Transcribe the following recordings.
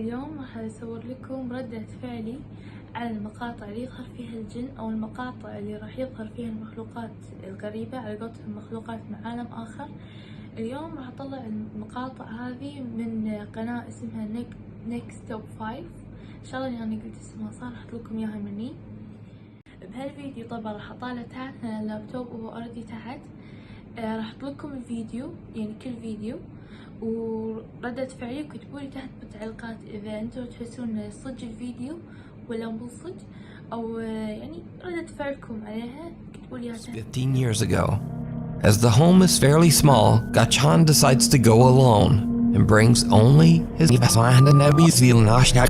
اليوم راح أصور لكم ردة فعلي على المقاطع اللي يظهر فيها الجن، أو المقاطع اللي راح يظهر فيها المخلوقات الغريبة، على قولتهم مخلوقات من عالم آخر. اليوم راح أطلع المقاطع هذه من قناة اسمها نيكست توب 5. إن شاء الله إني قلت اسمها صح، راح أحط لكم إياها مني. بهالفيديو طبعا راح أطالع تحت من اللابتوب وهو أوردي تحت. راح أحط لكم الفيديو، يعني كل فيديو وردة فعلي، وكتبوا لي تحت بالتعليقات إذا أنتوا تحسون صدق الفيديو ولا مو صدق، أو يعني ردة فعلكم عليها كتبوا لي تحت. 15 years ago, as the home is fairly small, Gachan decides to go alone and brings only his behind the Nebi's Vilnashak.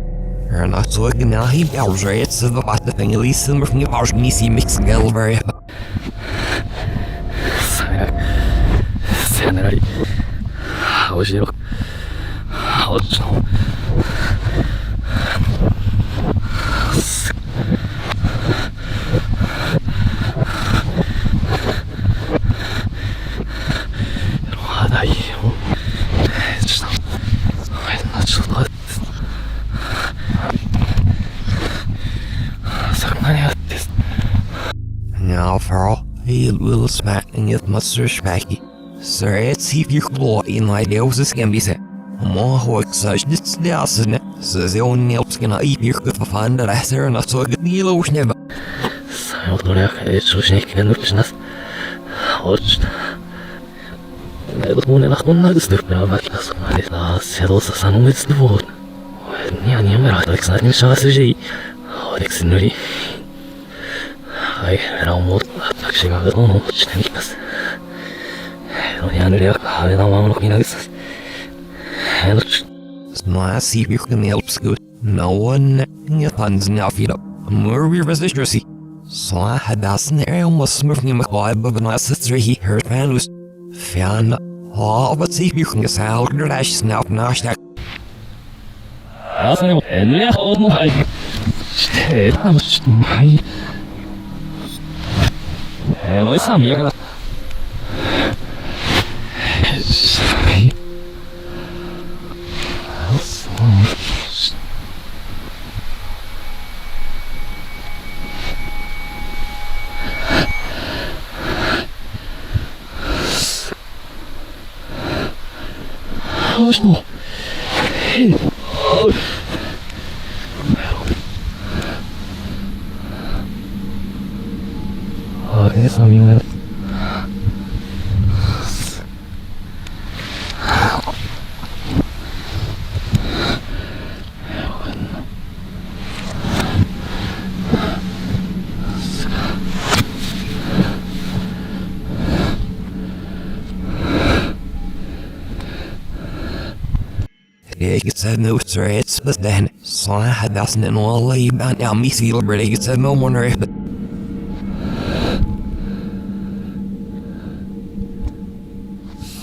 Er not so now he bells right so the thing at least some from the house Nisi mix Galvery. Sayonara. Ojiro. Ojo. Now for all he will smack and get Mr. Smacky. Sir, it's he you blow in my deals can be said. More work such this doesn't says the only else can eat you could find that I say not so good deal was never. Sayonara, it's was shaking in the business. Watch. يضربون الأخوان يصدقون بعد الأصوات سيدوس صانون يصدقون يعني أمر هذا كسرني شخص جي هذاك سنوري هاي رامور هذاك شيء هذا ما شنو بس يعني رياك هذا ما ممكن ينقص هذا I see if you can help school. No one funds now feed up. More resistance. So I had that scenario almost smurfing McLeod, but my sister he heard fanus. Fan. Oh, but see if you can get out of that snap nash that. أصلاً اللي أخذ محي شتيت مش محي هو يسمى يا كذا محي شنو esa mierda. It said no threats, but then so I had that and all يبقى now me see liberty it said no wonder if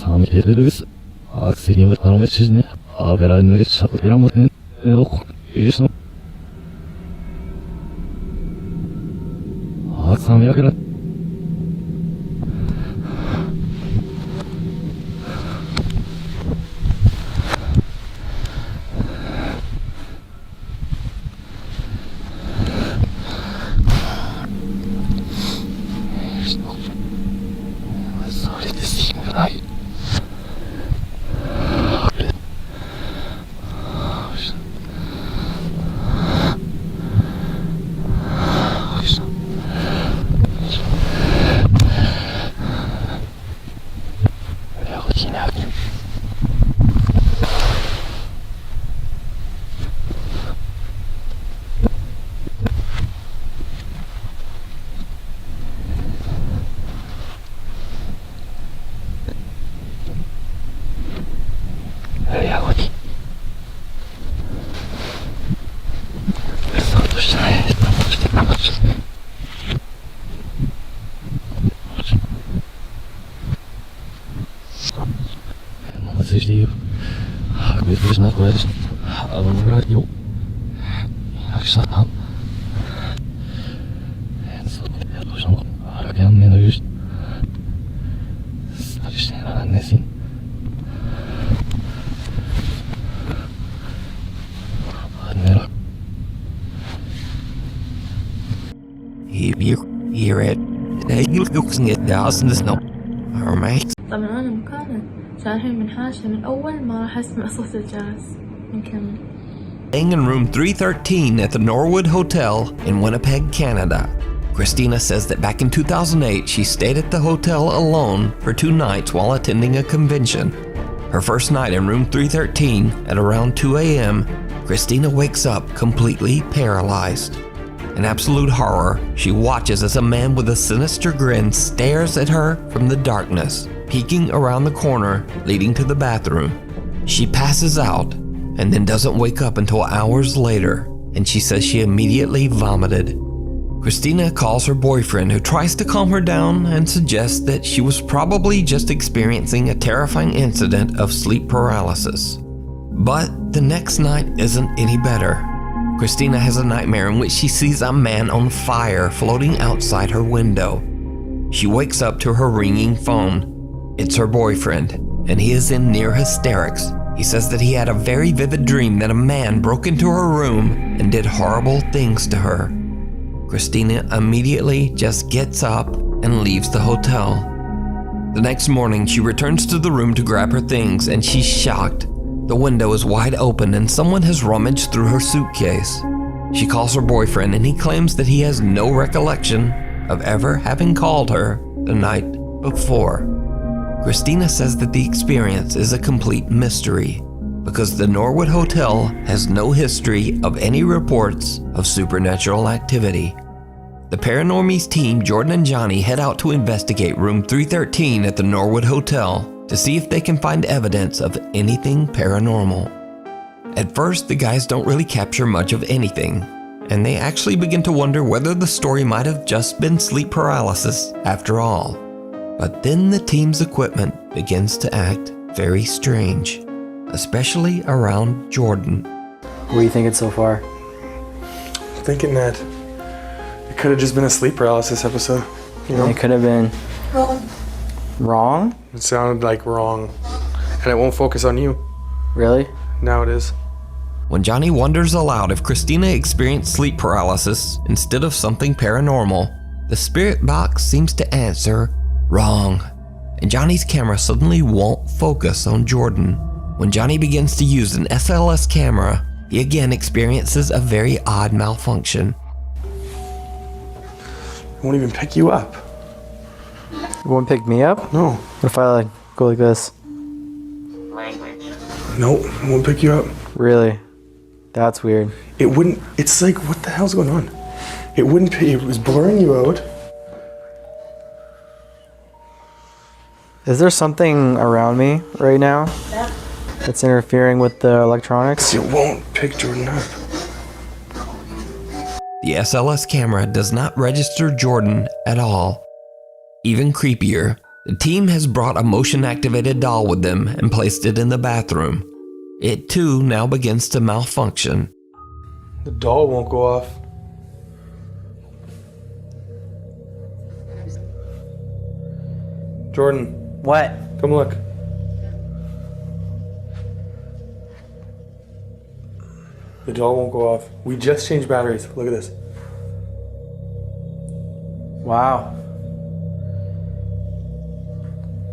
Samikerileriz aksini tanımışsınız. Haberlerini çapıramın yok. İşte. Aksam yakala. Zjistil, jak wiesz na koniec, ale on radnił, jak szatan. Więc odpowiedział, ale ja mnie no już staliście na ranny syn. hear it. طبعا أنا مكانت عشان الحين منحاشة من أول ما راح أسمع صوت الجرس. نكمل. Staying in room 313 at the Norwood Hotel in Winnipeg, Canada. Christina says that back in 2008, she stayed at the hotel alone for 2 nights while attending a convention. Her first night in room 313 at around 2 a.m., Christina wakes up completely paralyzed. In absolute horror, she watches as a man with a sinister grin stares at her from the darkness, peeking around the corner leading to the bathroom. She passes out and then doesn't wake up until hours later, and she says she immediately vomited. Christina calls her boyfriend, who tries to calm her down and suggests that she was probably just experiencing a terrifying incident of sleep paralysis. But the next night isn't any better. Christina has a nightmare in which she sees a man on fire floating outside her window. She wakes up to her ringing phone. It's her boyfriend, and he is in near hysterics. He says that he had a very vivid dream that a man broke into her room and did horrible things to her. Christina immediately just gets up and leaves the hotel. The next morning, she returns to the room to grab her things, and she's shocked. The window is wide open and someone has rummaged through her suitcase. She calls her boyfriend and he claims that he has no recollection of ever having called her the night before. Christina says that the experience is a complete mystery because the Norwood Hotel has no history of any reports of supernatural activity. The Paranormies team, Jordan and Johnny, head out to investigate room 313 at the Norwood Hotel to see if they can find evidence of anything paranormal. At first, the guys don't really capture much of anything, and they actually begin to wonder whether the story might have just been sleep paralysis after all. But then the team's equipment begins to act very strange, especially around Jordan. What are you thinking so far? I'm thinking that it could have just been a sleep paralysis episode. You know? It could have been wrong? It sounded like wrong. And it won't focus on you. Really? Now it is. When Johnny wonders aloud if Christina experienced sleep paralysis instead of something paranormal, the spirit box seems to answer wrong, and Johnny's camera suddenly won't focus on Jordan. When Johnny begins to use an SLS camera, he again experiences a very odd malfunction. It won't even pick you up. It won't pick me up? No. What if I go like this? No, it won't pick you up. Really? That's weird. It wouldn't, it's like, what the hell's going on? It wouldn't pick, it was blurring you out. Is there something around me right now that's interfering with the electronics? It won't pick Jordan up. The SLS camera does not register Jordan at all. Even creepier, the team has brought a motion-activated doll with them and placed it in the bathroom. It too now begins to malfunction. The doll won't go off. Jordan, What? come look. The doll won't go off. We just changed batteries. Look at this. Wow.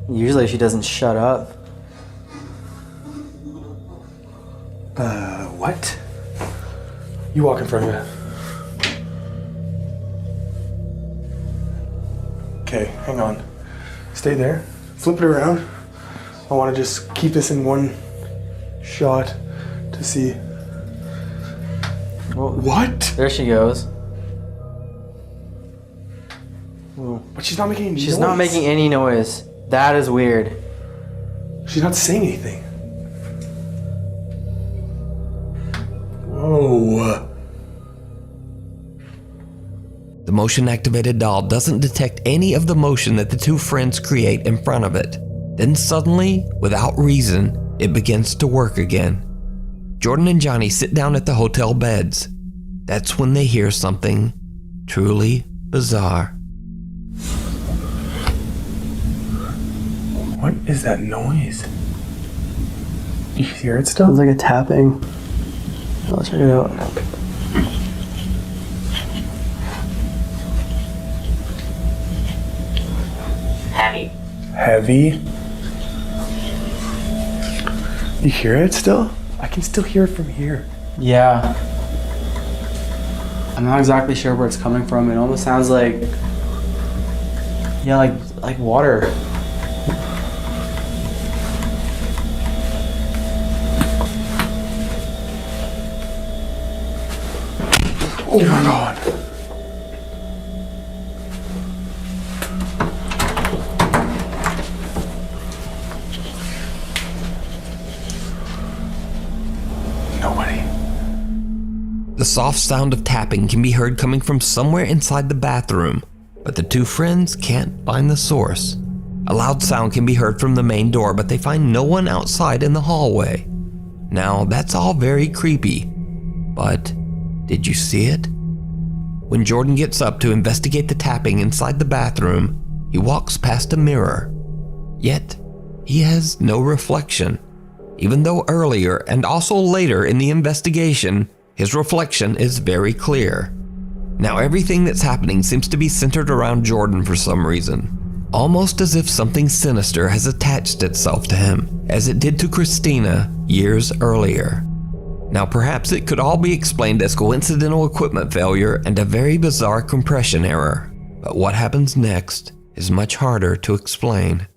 Usually she doesn't shut up. What? You walk in front of it. Okay, hang on. Stay there. Flip it around. I want to just keep this in one shot to see. Well, What? there she goes. But she's not making any noise. She's not making any noise. That is weird. She's not saying anything. Whoa. The motion-activated doll doesn't detect any of the motion that the two friends create in front of it. Then suddenly, without reason, it begins to work again. Jordan and Johnny sit down at the hotel beds. That's when they hear something truly bizarre. What is that noise? You hear it still? Sounds like a tapping. I'll check it out. Heavy. Heavy? You hear it still? I can still hear it from here. Yeah. I'm not exactly sure where it's coming from. It almost sounds like, yeah, like water. Oh my god. Nobody. The soft sound of tapping can be heard coming from somewhere inside the bathroom, but the two friends can't find the source. A loud sound can be heard from the main door, but they find no one outside in the hallway. Now, that's all very creepy, but did you see it? When Jordan gets up to investigate the tapping inside the bathroom, he walks past a mirror. Yet, he has no reflection, even though earlier and also later in the investigation, his reflection is very clear. Now everything that's happening seems to be centered around Jordan for some reason, almost as if something sinister has attached itself to him, as it did to Christina years earlier. Now perhaps it could all be explained as coincidental equipment failure and a very bizarre compression error, but what happens next is much harder to explain.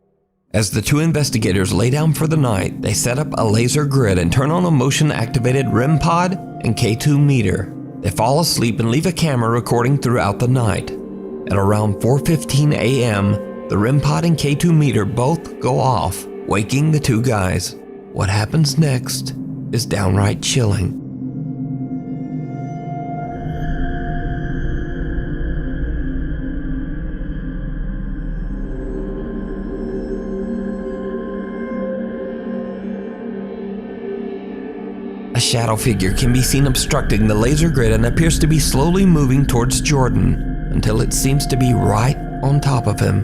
As the two investigators lay down for the night, they set up a laser grid and turn on a motion-activated REM pod and K2 meter. They fall asleep and leave a camera recording throughout the night. At around 4:15 a.m., the REM pod and K2 meter both go off, waking the two guys. What happens next is downright chilling. A shadow figure can be seen obstructing the laser grid and appears to be slowly moving towards Jordan until it seems to be right on top of him.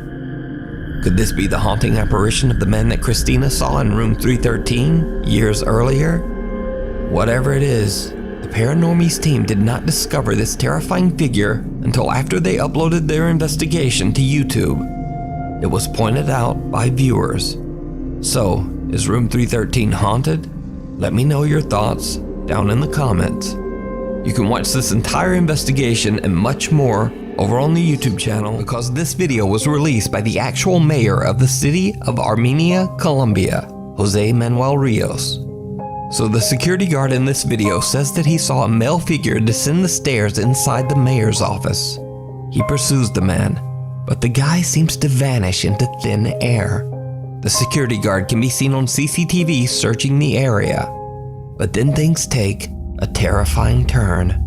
Could this be the haunting apparition of the man that Christina saw in room 313 years earlier? Whatever it is, the Paranormies team did not discover this terrifying figure until after they uploaded their investigation to YouTube. It was pointed out by viewers. So, is room 313 haunted? Let me know your thoughts down in the comments. You can watch this entire investigation and much more over on the YouTube channel because this video was released by the actual mayor of the city of Armenia, Colombia, Jose Manuel Rios. So the security guard in this video says that he saw a male figure descend the stairs inside the mayor's office. He pursues the man, but the guy seems to vanish into thin air. The security guard can be seen on CCTV searching the area, but then things take a terrifying turn.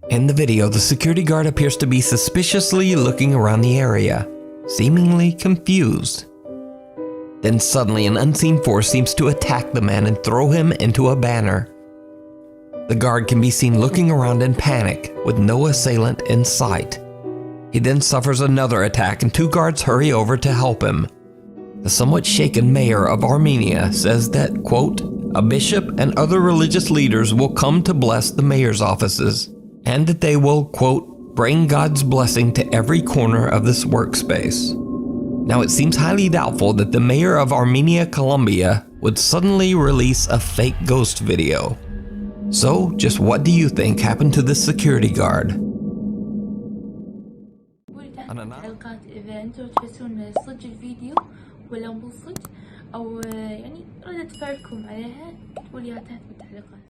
In the video, the security guard appears to be suspiciously looking around the area, seemingly confused. Then suddenly an unseen force seems to attack the man and throw him into a banner. The guard can be seen looking around in panic with no assailant in sight. He then suffers another attack and two guards hurry over to help him. The somewhat shaken mayor of Armenia says that, quote, a bishop and other religious leaders will come to bless the mayor's offices, and that they will, quote, bring God's blessing to every corner of this workspace. Now it seems highly doubtful that the mayor of Armenia, Colombia would suddenly release a fake ghost video. So, just what do you think happened to this security guard? قولي تحت في التعليقات إذا أنتوا تحسون صدق الفيديو ولا مو صدق، أو يعني ردة فعلكم عليها، قوليها تحت في التعليقات.